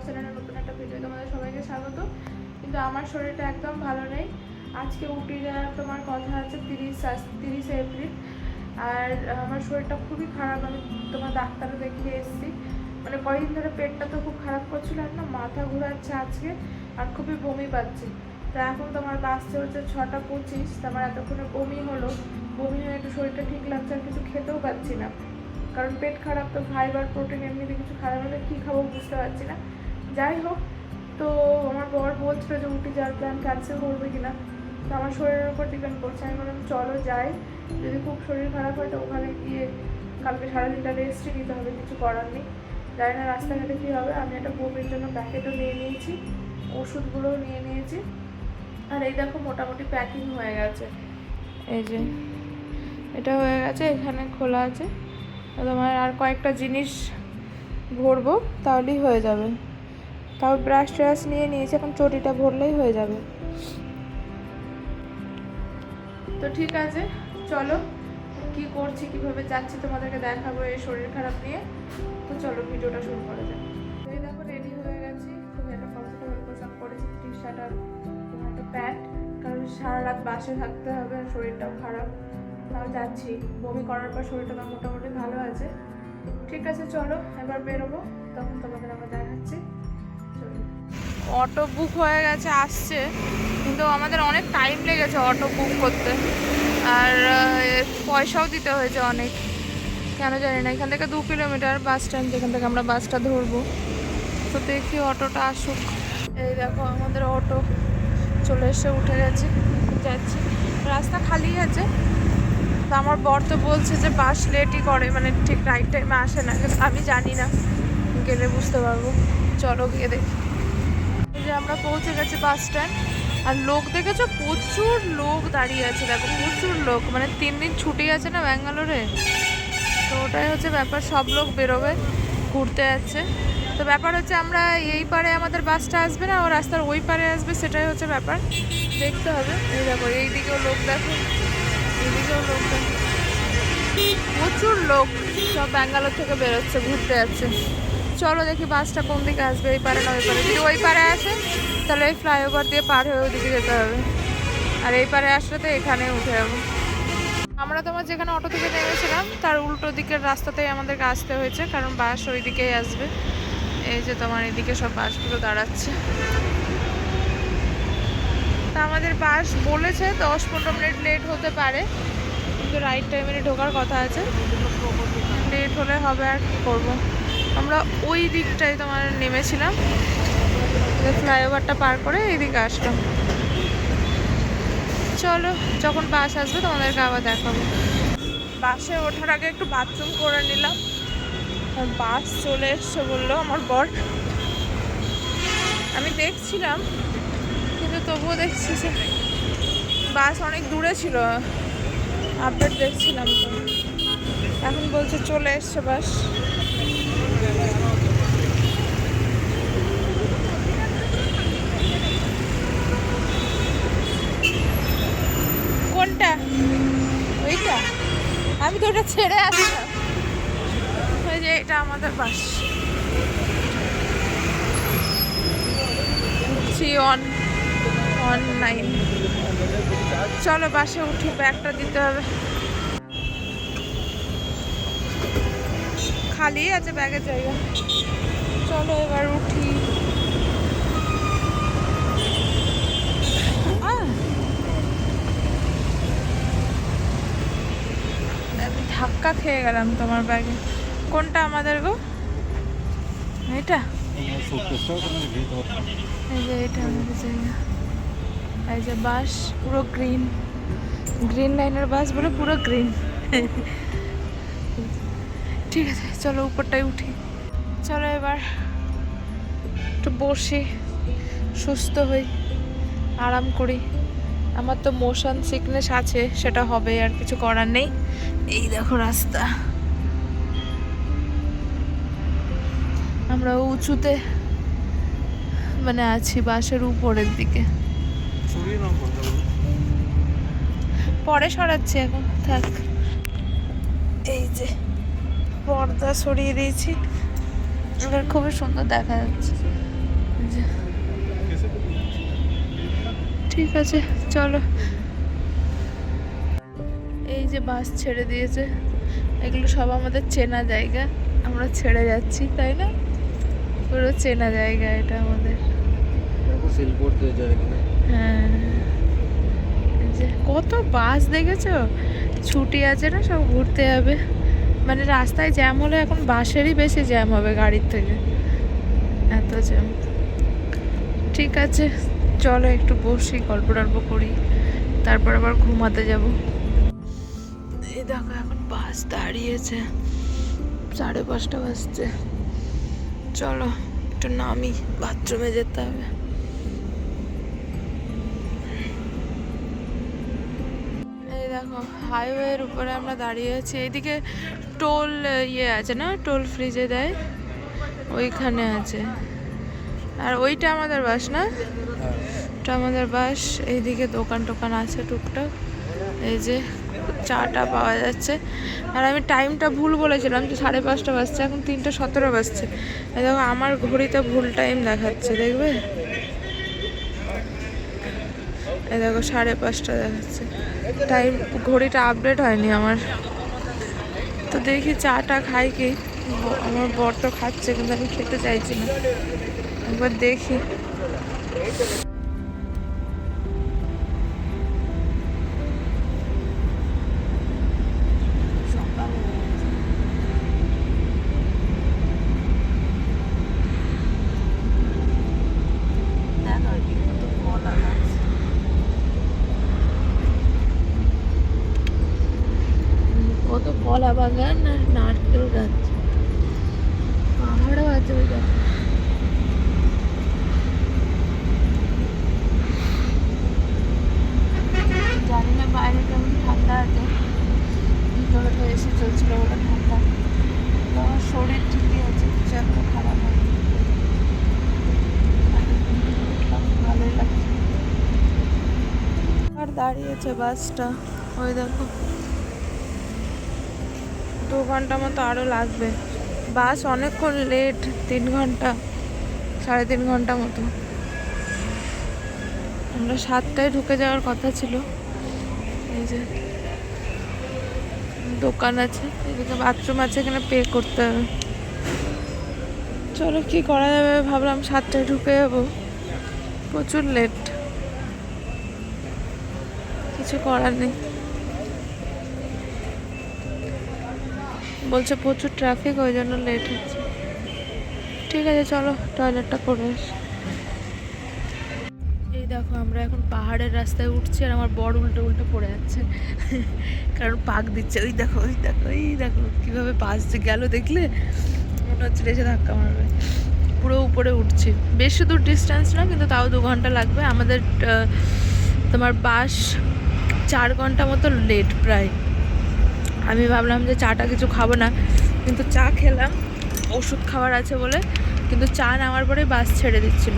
চ্যানেলের নতুন একটা ভিডিও তোমাদের সবাইকে স্বাগত। কিন্তু আমার শরীরটা একদম ভালো নেই। আজকে উঠে যাওয়ার তোমার কথা আছে 30 এপ্রিল। আর আমার শরীরটা খুবই খারাপ। আমি তোমার ডাক্তারও দেখিয়ে এসেছি। মানে কয়েকদিন ধরে পেটটা তো খুব খারাপ করছিল, আর না মাথা ঘোরাচ্ছে আজকে, আর খুবই বমি পাচ্ছি। তো এখন তোমার বাসছে হচ্ছে 6:25। তারপর এতক্ষণে বমি হলো, বমি হয়ে একটু শরীরটা ঠিক লাগছে, আর কিছু খেতেও পাচ্ছি না। কারণ পেট খারাপ, তো ফাইবার প্রোটিন এমনিতে কিছু খারাপ হলে কী খাবো বুঝতে পারছি না। যাই হোক, তো আমার বর বলছিল যে উঠে যাওয়ার প্ল্যান ক্যান্সেল করবে কিনা। তো আমার শরীরের উপর ডিপেন্ড করছে। আমি বললাম চলো যাই, যদি খুব শরীর খারাপ হয় তো ওখানে গিয়ে কালকে সারাদিনটা রেস্টই নিতে হবে, কিছু করার নেই। জানি না রাস্তাঘাটে কী হবে। আমি একটা বমির জন্য প্যাকেটও নিয়ে নিয়েছি, ওষুধগুলোও নিয়ে নিয়েছি। আর এই দেখো মোটামুটি প্যাকিং হয়ে গেছে। এই যে এটা হয়ে গেছে, এখানে খোলা আছে। তোমার আর কয়েকটা জিনিস ভরবো, তাহলেই হয়ে যাবে। তাও ব্রাশ ট্রাশ নিয়ে নিয়েছি, এখন চটিটা ভরলেই হয়ে যাবে। তো ঠিক আছে, চলো কি করছি কিভাবে যাচ্ছি তোমাদেরকে দেখাবো এই শরীর খারাপ নিয়ে। তো চলো ভিডিওটা শুরু করা যাক। এই দেখো রেডি হয়ে গেছি, খুবই একটা কমফোর্টেবল পোশাক পরেছি, টি শার্ট আর একটা প্যান্ট। কারণ সারা রাত বাসে থাকতে হবে, আর শরীরটাও খারাপ। তাও যাচ্ছি, বমি করার পর শরীরটা মোটামুটি ভালো আছে। ঠিক আছে চলো এবার বেরোবো, তখন তোমাদের আমরা দেখাচ্ছি। অটো বুক হয়ে গেছে, আসছে, কিন্তু আমাদের অনেক টাইম লেগেছে অটো বুক করতে। আর পয়সাও দিতে হয়েছে অনেক, কেন জানি না। এখান থেকে 2 কিলোমিটার বাস স্ট্যান্ড, যেখান থেকে আমরা বাসটা ধরবো। তো দেখি অটোটা আসুক। এই দেখো আমাদের অটো চলে এসে উঠে গেছে, যাচ্ছি। রাস্তা খালি আছে। তো আমার বর তো বলছে যে বাস লেটই করে, মানে ঠিক রাইট টাইমে আসে না। আমি জানি না, গেলে বুঝতে পারবো। চলো গিয়ে দেখি। এই যে আমরা পৌঁছে গেছি বাস স্ট্যান্ড। আর লোক দেখেছো, প্রচুর লোক দাঁড়িয়ে আছে, দেখো প্রচুর লোক। মানে 3 দিন ছুটি আছে না ব্যাঙ্গালোরে, তো ওটাই হচ্ছে ব্যাপার। সব লোক বেরোবে, ঘুরতে যাচ্ছে। তো ব্যাপার হচ্ছে আমরা এই পারে আমাদের বাসটা আসবে না, ও রাস্তার ওই পারে আসবে, সেটাই হচ্ছে ব্যাপার। দেখতে হবে। এই দেখো এইদিকেও লোক, দেখো এইদিকেও লোক, দেখো প্রচুর লোক। সব ব্যাঙ্গালোর থেকে বেরোচ্ছে, ঘুরতে যাচ্ছে। চলো দেখি বাসটা কোন দিকে আসবে, এই পারে না ওই পারে। যদি ওই পারে আসে তাহলে এই ফ্লাইওভার দিয়ে পার হয়ে ওইদিকে যেতে হবে, আর এই পারে আসলে তো এখানে উঠে যাবো। আমরা তোমার যেখানে অটো থেকে নেমেছিলাম তার উল্টো দিকের রাস্তাতেই আমাদেরকে আসতে হয়েছে, কারণ বাস ওই দিকেই আসবে। এই যে তোমার এদিকে সব বাসগুলো দাঁড়াচ্ছে। তা আমাদের বাস বলেছে 10-15 মিনিট লেট হতে পারে, কিন্তু রাইট টাইমে ঢোকার কথা আছে। লেট হলে হবে, আর কি করব। আমরা ওই দিকটাই তোমার নেমেছিলাম, ফ্লাইওভারটা পার করে এইদিকে আসলাম। চলো যখন বাস আসবে তোমাদেরকে আবার দেখাবো। বাসে ওঠার আগে একটু বাথরুম করে নিলাম, আর বাস চলে এসছে বললো আমার বর। আমি দেখছিলাম, কিন্তু তবুও দেখছি যে বাস অনেক দূরে ছিল, আপডেট দেখছিলাম তো। এখন বলছে চলে এসছে বাস। কোনটা? ওইটা? আমি তো ওটা ছেড়ে আসলাম। ওই যে এটা আমাদের বাস 3119। চলো বাসে উঠি, ব্যাগটা দিতে হবে। খালি আছে ব্যাগের জায়গা। চলো এবার উঠি। আমি ধাক্কা খেয়ে গেলাম তোমার ব্যাগে। কোনটা আমাদের গো? এটা? এই যে এটা আমাদের জায়গা। এই যে বাস পুরো গ্রিন, গ্রিন লাইনের বাস বলে পুরো গ্রিন। ঠিক আছে চলো উপরটাই উঠি। চলো এবার একটু বসি, সুস্থ হই, আরাম করি। আমার তো মোশন সিকনেস আছে, সেটা হবে, আর কিছু করার নেই। এই দেখো রাস্তা, আমরা উঁচুতে মানে আছি, বাসের উপরের দিকে। পরে সরাচ্ছি, এখন থাক। এই যে পর্দা সরিয়ে দিয়েছি, এবার খুবই সুন্দর দেখা যাচ্ছে। ঠিক আছে চলো। এই যে বাস ছেড়ে দিয়েছে, এগুলো সব আমাদের চেনা জায়গা, আমরা ছেড়ে যাচ্ছি তাই না? পুরো চেনা জায়গা এটা আমাদের। হ্যাঁ, যে কত বাস দেখেছো, ছুটি আছে না, সব ঘুরতে যাবে। মানে রাস্তায় জ্যাম হলে এখন বাসেরই বেশি জ্যাম হবে গাড়ির থেকে, এত জ্যাম। ঠিক আছে চলো একটু বসি, গল্প টল্প করি, তারপর আবার ঘুমাতে যাব। এই দেখো এখন বাস দাঁড়িয়েছে, 5:30 বাজছে। চলো একটু নামি, বাথরুমে যেতে হবে। এই দেখো হাইওয়ের উপরে আমরা দাঁড়িয়ে আছি, এইদিকে টোল আছে না, টোল ফ্রিজে দেয়, ওইখানে আছে। আর ওইটা আমাদের বাস না, ওটা আমাদের বাস। এইদিকে দোকান টোকান আছে টুকটাক, এই যে চাটা পাওয়া যাচ্ছে। আর আমি টাইমটা ভুল বলেছিলাম যে 5:30 বাজছে, এখন 3:17 বাজছে। এই দেখো আমার ঘড়িতে ভুল টাইম দেখাচ্ছে, দেখবে? এই দেখো 5:30 দেখাচ্ছে টাইম, ঘড়িটা আপডেট হয়নি আমার। তো দেখি চাটা খাই কি, আমার বর তো খাচ্ছে কিন্তু আমি খেতে চাইছি না, একবার দেখি। কত কলা বাগান আর নারকেল গাছ, পাহাড়ও আছে ওই দেখো। জানি না বাইরে কেমন ঠান্ডা আছে, ভিতরে তো এসে চলছিল বলে ঠান্ডা। তো আমার শরীর ঠিকই আছে, কিছু একটা খারাপ হয়, ভালোই লাগছে। আর দাঁড়িয়েছে বাসটা, ওই দেখো 2 ঘন্টা মতো আরও লাগবে। বাস অনেকক্ষণ লেট, 3 ঘন্টা 3.5 ঘন্টা মতো। আমরা 7টায় ঢুকে যাওয়ার কথা ছিল। এই যে দোকান আছে, এদিকে বাথরুম আছে, এখানে পে করতে হবে। চলো কি করা যাবে, ভাবলাম 7টায় ঢুকে যাবো, প্রচুর লেট, কিছু করার নেই। বলছে প্রচুর ট্রাফিক, ওই জন্য লেট হচ্ছে। ঠিক আছে চলো টয়লেটটা করে আসি। এই দেখো আমরা এখন পাহাড়ের রাস্তায় উঠছি, আর আমার বড় উল্টো উল্টো পড়ে যাচ্ছে কারণ পাক দিচ্ছে। ওই দেখো ওই দেখো এই দেখো কীভাবে বাসছে গেল, দেখলে? মনে হচ্ছে এসে ধাক্কা মারবে। পুরো উপরে উঠছি, বেশি দূর ডিস্টেন্স না, কিন্তু তাও 2 ঘন্টা লাগবে আমাদের। তোমার বাস 4 ঘন্টা মতো লেট প্রায়। আমি ভাবলাম যে চাটা কিছু খাবো না, কিন্তু চা খেলাম, ওষুধ খাবার আছে বলে। কিন্তু চা নামার পরে বাস ছেড়ে দিচ্ছিল,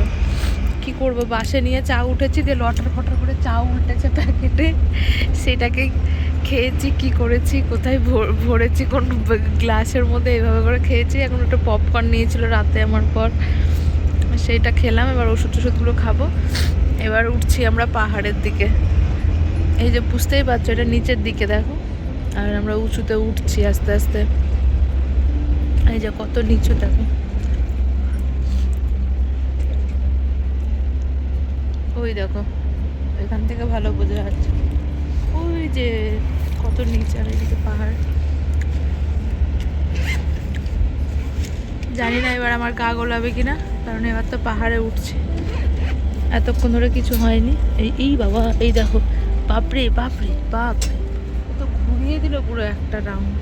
কি করব, বাসে নিয়ে চা উঠেছি, দিয়ে লটার ফটার করে চা উল্টেছে প্যাকেটে, সেটাকে খেয়েছি। কি করেছি, কোথায় ভরেছি, কোন গ্লাসের মধ্যে, এইভাবে করে খেয়েছি। এখন একটা পপকর্ন নিয়েছিল রাতে আমার পর, সেইটা খেলাম। এবার ওষুধ টষুধগুলো খাবো। এবার উঠছি আমরা পাহাড়ের দিকে। এই যে বুঝতেই পারছো এটা নিচের দিকে দেখো, আর আমরা উঁচুতে উঠছি আস্তে আস্তে। এই যে কত নিচু দেখো, ওই দেখো এখান থেকে ভালো বোঝা যাচ্ছে, ওই যে কত নিচে, আর এইদিকে পাহাড়। জানি না এবার আমার গা গোলাবে কিনা, কারণ এবার তো পাহাড়ে উঠছি, এতক্ষণ ধরে কিছু হয়নি। এই বাবা, এই দেখো, বাপরে বাপরে বাপ, তো ঘুরিয়ে দিল পুরো একটা রাউন্ড।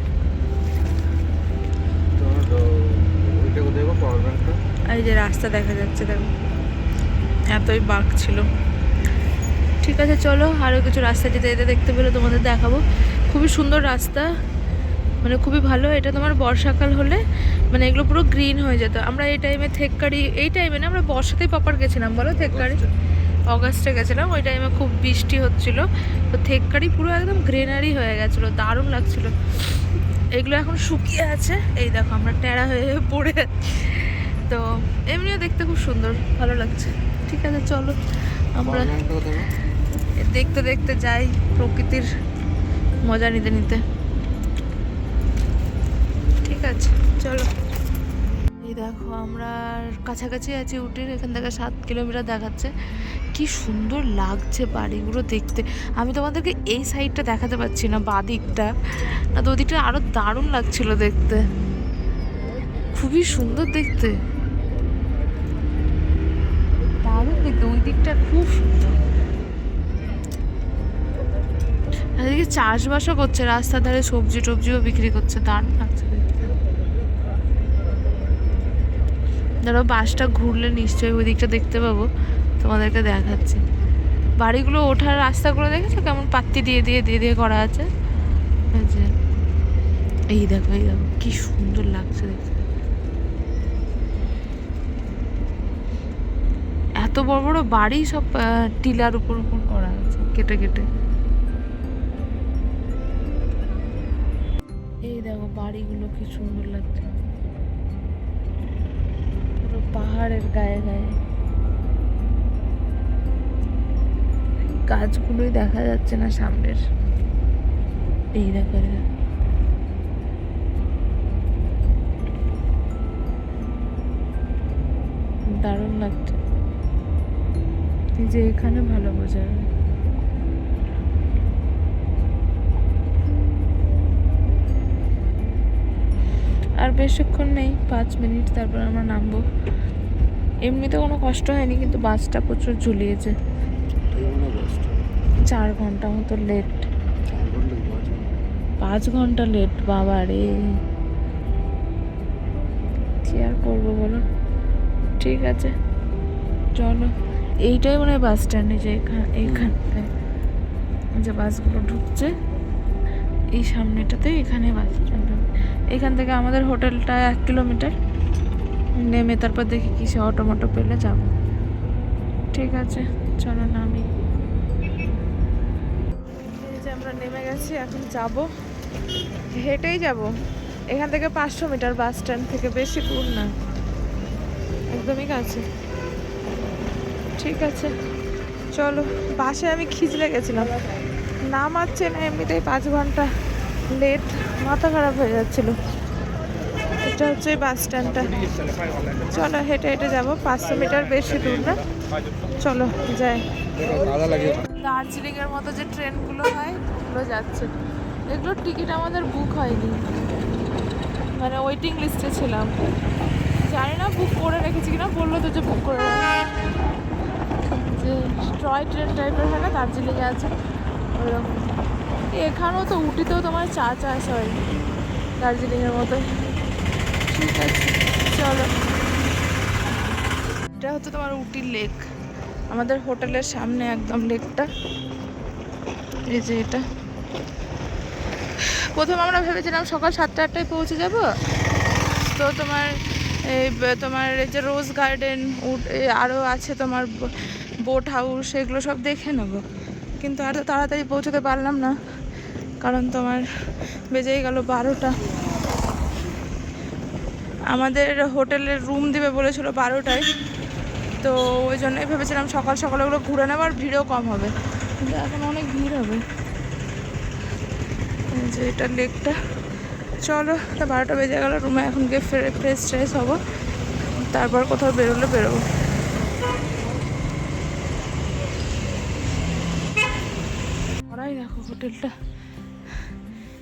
এই যে রাস্তা দেখা যাচ্ছে দেখো, এতই বাঁক ছিল। ঠিক আছে চলো, আরও কিছু রাস্তা যেতে যেতে দেখতে পেলে তোমাদের দেখাবো। খুবই সুন্দর রাস্তা, মানে খুবই ভালো। এটা তোমার বর্ষাকাল হলে মানে এগুলো পুরো গ্রিন হয়ে যেত। আমরা এই টাইমে থেক্কারি, এই টাইমে না, আমরা বর্ষাতেই প্রপার গেছিলাম বলো, থেক্কারি অগাস্টে গেছিলাম, ওই টাইমে খুব বৃষ্টি হচ্ছিল, তো থেক্কারি পুরো একদম গ্রিনারি হয়ে গেছিলো, দারুণ লাগছিল। এগুলো এখন শুকিয়ে আছে, এই দেখো আমরা টেরা হয়ে পড়ে তো এমনিও দেখতে খুব সুন্দর, ভালো লাগছে। ঠিক আছে চলো আমরা দেখতে দেখতে যাই, প্রকৃতির মজা নিতে নিতে। ঠিক আছে চলো। এই দেখো আমরা কাছাকাছি আছি উটির, এখান থেকে 7 কিলোমিটার দেখাচ্ছে। কি সুন্দর লাগছে বাড়িগুলো দেখতে। আমি তোমাদেরকে এই সাইডটা দেখাতে পারছি না, বাঁ দিকটা, না তো ওদিকটা আরো দারুণ লাগছিল দেখতে, খুবই সুন্দর দেখতে, দারুণ দেখতে। ওই দিকটা খুব সুন্দর। আর এদিকে চাষবাসও করছে, রাস্তার ধারে সবজি টবজিও বিক্রি করছে, দারুণ লাগছে দেখতে। ধরো বাসটা ঘুরলে নিশ্চয়ই ওই দিকটা দেখতে পাবো, তোমাদেরকে দেখাচ্ছি। বাড়িগুলো ওঠার রাস্তাগুলো দেখেছো কেমন পাত্তি দিয়ে দিয়ে দিয়ে দিয়ে করা আছে। এই দেখো এই দেখো কি সুন্দর লাগছে দেখতে। এত বড় বড় বাড়ি সব টিলার উপর উপর করা আছে কেটে কেটে। এই দেখো বাড়িগুলো কি সুন্দর লাগছে, পুরো পাহাড়ের গায়ে গায়ে। গাছগুলোই দেখা যাচ্ছে না সামনের। এই দেখো দারুণ লাগছে। এই যে এখানে ভালো বোঝা যায়। আর বেশিক্ষণ নেই, 5 মিনিট, তারপর আমরা নামবো। এমনিতে কোনো কষ্ট হয়নি, কিন্তু বাসটা প্রচুর ঝুলিয়েছে। 4 ঘন্টা মতো লেট। 5 ঘন্টা লেট, বাবা রে, কি আর করবো বলো। ঠিক আছে চলো, এইটাই মনে হয় বাস স্ট্যান্ড। এই যে এইখানটায় যে বাসগুলো ঢুকছে, এই সামনেটাতে, এখানে বাস স্ট্যান্ড। এখান থেকে আমাদের হোটেলটা 1 কিলোমিটার, নেমে তারপর দেখি কিসে অটো মটো পেলে যাব। ঠিক আছে চলো নামি। এই যে আমরা নেমে গেছি, এখন যাব, হেঁটেই যাব। এখান থেকে 500 মিটার বাস স্ট্যান্ড থেকে, বেশি দূর না, একদমই কাছে। ঠিক আছে চলো। বাসে আমি খিচলে গেছিলাম, নামাচ্ছে না, এমনিতেই 5 ঘন্টা লেট, মাথা খারাপ হয়ে যাচ্ছিল। এটা হচ্ছে বাস স্ট্যান্ডটা। চলো হেঁটে হেঁটে যাবো, 500 মিটার, বেশি দূর না, চলো যাই। দার্জিলিং এর মতো যে ট্রেনগুলো হয় ওগুলো যাচ্ছে। এগুলোর টিকিট আমাদের বুক হয়নি, মানে ওয়েটিং লিস্টে ছিলাম, জানি না বুক করে রেখেছি কিনা। বললো তো যে বুক করে যে টয় ট্রেন টাইপের হয় না, দার্জিলিংয়ে আছে ওইরকম। এখানেও তো উটিতেও তোমার চা চাষ হয় দার্জিলিংয়ের মতো। ঠিক আছে চলো। এটা হচ্ছে তোমার উটি লেক, আমাদের হোটেলের সামনে একদম লেকটা। এই যে এটা, প্রথমে আমরা ভেবেছিলাম সকাল 7টা-8টায় পৌঁছে যাব, তো তোমার এই যে রোজ গার্ডেন, আরও আছে তোমার বোট হাউস, এগুলো সব দেখে নেব। কিন্তু আর তাড়াতাড়ি পৌঁছতে পারলাম না, কারণ তোমার বেজেই গেল 12টা। আমাদের হোটেলের রুম দিবে বলেছিল 12টায়, তো ওই জন্যই ভেবেছিলাম সকাল সকাল ওগুলো ঘুরে নেবার, ভিড়ও কম হবে, কিন্তু এখন অনেক ভিড় হবে। যে এটা লেকটা, চলো। তা 12টা বেজে গেল, রুমে এখন গিয়ে ফ্রেশ ট্রেশ হবো, তারপর কোথাও বেরোলে বেরোবো। ওরাই দেখো হোটেলটা,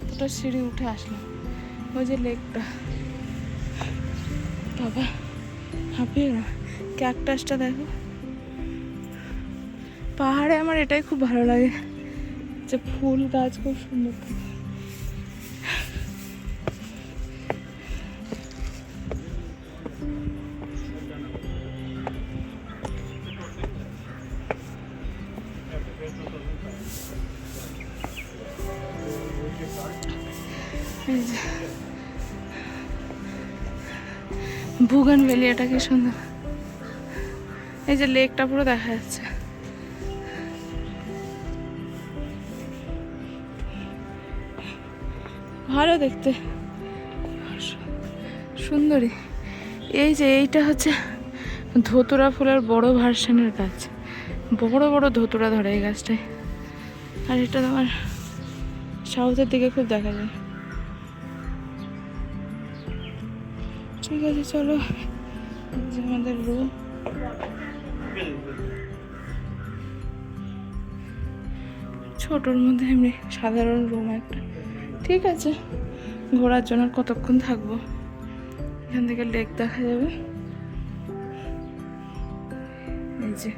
দুটো সিঁড়ি উঠে আসলাম, ওই যে লেকটা। বাবা হাঁপিয়ে না, ক্যাকটাসটা দেখো। পাহাড়ে আমার এটাই খুব ভালো লাগে, যে ফুল গাছ খুব সুন্দর। বুগানভেলিয়াটা কি সুন্দর, এই যে লেকটা পুরো দেখা যাচ্ছে। ভালো দেখতে, সুন্দরী। এই যে এইটা হচ্ছে ধতুরা ফুলের বড় ভার্সনের গাছ, বড় বড় ধতুরা ধরে এই গাছটায়। আর এটা তোমার সাউথের দিকে খুব দেখা যায়। ঠিক আছে চলো, এই যে আমাদের রুম। ছোটোর মধ্যে এমনি সাধারণ রুম একটা। ঠিক আছে, ঘোরার জন্য কতক্ষণ থাকবো, এখান থেকে লেক দেখা যাবে। এই যে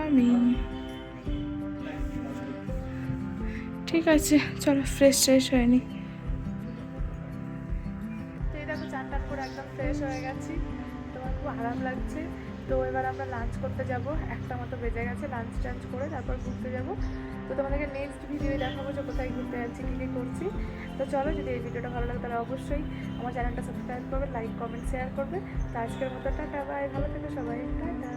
আমি, ঠিক আছে চলো ফ্রেশ হয়নি। এই দেখো চান টান করে একদম ফ্রেশ হয়ে গেছি, তোমার খুব আরাম লাগছে। তো এবার আমরা লাঞ্চ করতে যাব, 1টা মতো বেজে গেছে। লাঞ্চ টাঞ্চ করে তারপর ঘুরতে যাব। তো তোমাদেরকে নেক্সট ভিডিও দেখাবো যে কোথায় ঘুরতে যাচ্ছি, কী কী করছি। তো চলো, যদি এই ভিডিওটা ভালো লাগে তাহলে অবশ্যই আমার চ্যানেলটা সাবস্ক্রাইব করবে, লাইক কমেন্ট শেয়ার করবে। তো আজকের মতো টাটা, বাই, ভালো থেকো সবাই, টাটা।